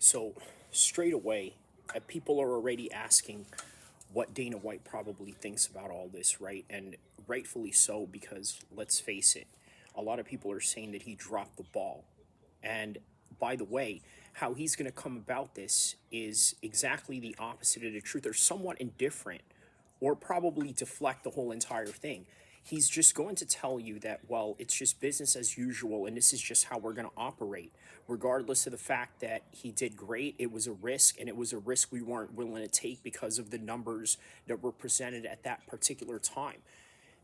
So, straight away, people are already asking what Dana White probably thinks about all this, right? And rightfully so, because let's face it, a lot of people are saying that he dropped the ball. And by the way, how he's going to come about this is exactly the opposite of the truth, or somewhat indifferent, or probably deflect the whole entire thing. He's just going to tell you that, well, it's just business as usual, and this is just how we're going to operate. Regardless of the fact that he did great, it was a risk, and it was a risk we weren't willing to take because of the numbers that were presented at that particular time.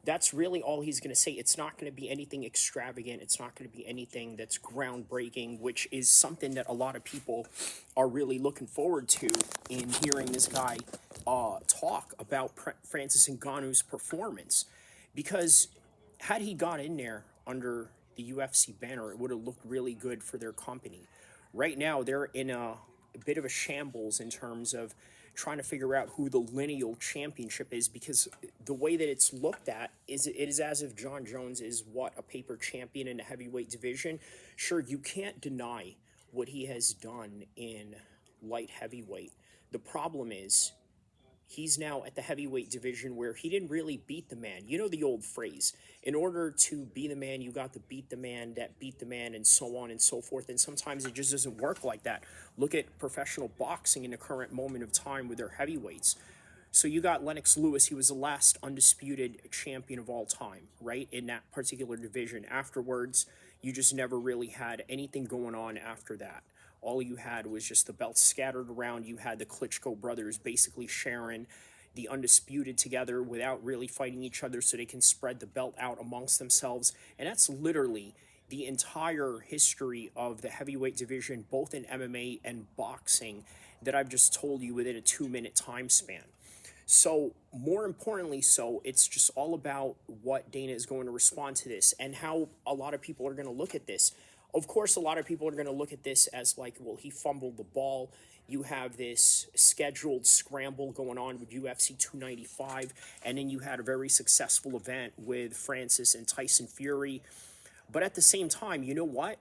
That's really all he's going to say. It's not going to be anything extravagant. It's not going to be anything that's groundbreaking, which is something that a lot of people are really looking forward to in hearing this guy talk about Francis Ngannou's performance. Because had he got in there under the UFC banner, it would have looked really good for their company. Right now, they're in a bit of a shambles in terms of trying to figure out who the lineal championship is, because the way that it's looked at is it is as if John Jones is what, a paper champion in the heavyweight division. Sure, you can't deny what he has done in light heavyweight. The problem is he's now at the heavyweight division where he didn't really beat the man. You know the old phrase, in order to be the man, you got to beat the man that beat the man, and so on and so forth. And sometimes it just doesn't work like that. Look at professional boxing in the current moment of time with their heavyweights. So you got Lennox Lewis. He was the last undisputed champion of all time, right, in that particular division. Afterwards, you just never really had anything going on after that. All you had was just the belts scattered around. You had the Klitschko brothers basically sharing the undisputed together without really fighting each other, so they can spread the belt out amongst themselves. And that's literally the entire history of the heavyweight division, both in MMA and boxing, that I've just told you within a 2-minute time span. So, more importantly, it's just all about what Dana is going to respond to this and how a lot of people are going to look at this. Of course, a lot of people are going to look at this as like, well, he fumbled the ball. You have this scheduled scramble going on with UFC 295, and then you had a very successful event with Francis and Tyson Fury. But at the same time, you know what?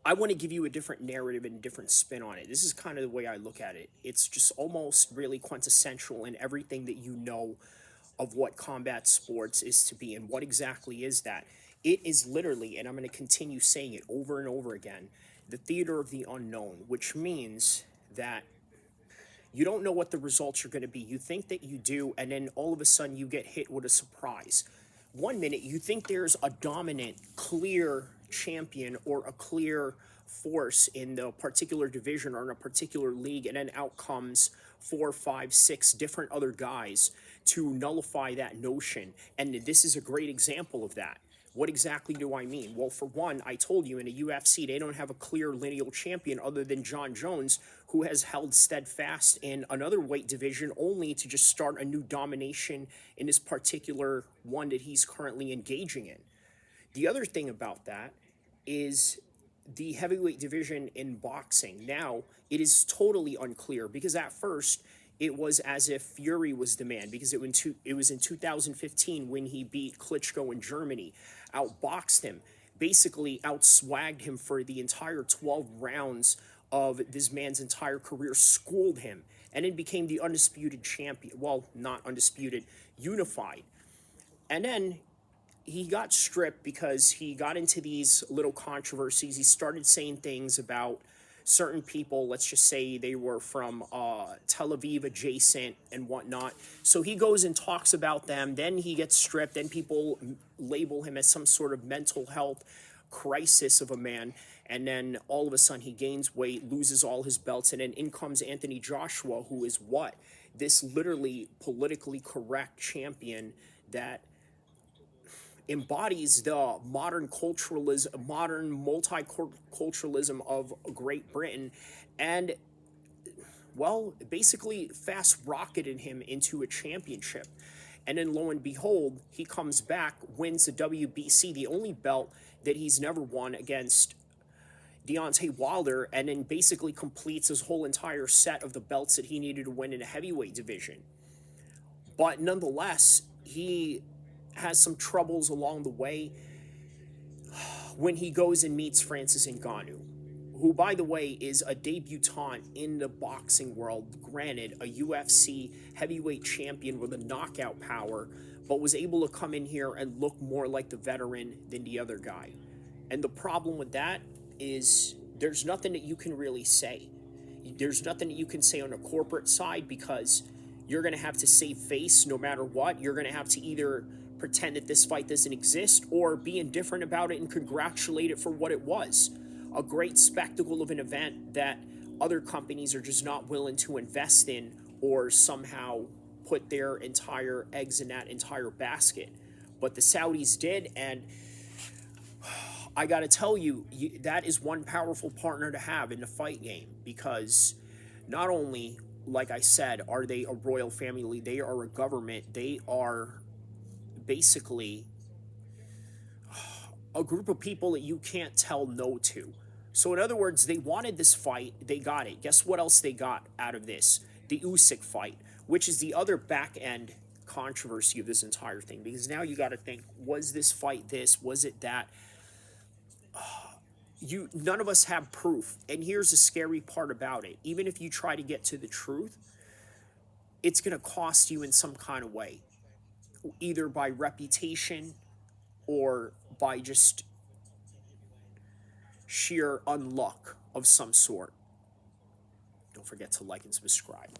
I want to give you a different narrative and a different spin on it. This is kind of the way I look at it. It's just almost really quintessential in everything that you know of what combat sports is to be. And what exactly is that? It is literally, and I'm going to continue saying it over and over again, the theater of the unknown, which means that you don't know what the results are going to be. You think that you do, and then all of a sudden you get hit with a surprise. 1 minute you think there's a dominant, clear champion or a clear force in the particular division or in a particular league, and then out comes 4, 5, 6 different other guys to nullify that notion. And this is a great example of that. What exactly do I mean? Well, for one, I told you in the UFC, they don't have a clear lineal champion other than John Jones, who has held steadfast in another weight division only to just start a new domination in this particular one that he's currently engaging in. The other thing about that is the heavyweight division in boxing. Now, it is totally unclear because at first it was as if Fury was the man, because it was in 2015 when he beat Klitschko in Germany, outboxed him, basically outswagged him for the entire 12 rounds of this man's entire career, schooled him, and then became the undisputed champion. Well, not undisputed, unified. And then he got stripped because he got into these little controversies. He started saying things about certain people, let's just say they were from Tel Aviv adjacent and whatnot. So he goes and talks about them. Then he gets stripped. Then people label him as some sort of mental health crisis of a man. And then all of a sudden he gains weight, loses all his belts. And then in comes Anthony Joshua, who is what? This literally politically correct champion that embodies the modern culturalism, modern multiculturalism of Great Britain, and, well, basically fast rocketed him into a championship. And then lo and behold, he comes back, wins the WBC, the only belt that he's never won, against Deontay Wilder, and then basically completes his whole entire set of the belts that he needed to win in the heavyweight division. But nonetheless, he has some troubles along the way when he goes and meets Francis Ngannou, who, by the way, is a debutante in the boxing world, granted, a UFC heavyweight champion with a knockout power, but was able to come in here and look more like the veteran than the other guy. And the problem with that is there's nothing that you can really say. There's nothing that you can say on the corporate side because you're going to have to save face no matter what. You're going to have to either pretend that this fight doesn't exist or be indifferent about it and congratulate it for what it was, a great spectacle of an event that other companies are just not willing to invest in or somehow put their entire eggs in that entire basket. But the Saudis did, and I got to tell you, that is one powerful partner to have in the fight game because not only, like I said, are they a royal family, they are a government, they are basically a group of people that you can't tell no to. So, in other words, they wanted this fight, they got it. Guess what else they got out of this? The Usyk fight, which is the other back end controversy of this entire thing. Because now you got to think, was this fight this? Was it that? None of us have proof. And here's the scary part about it. Even if you try to get to the truth, it's going to cost you in some kind of way, either by reputation or by just sheer unluck of some sort. Don't forget to like and subscribe.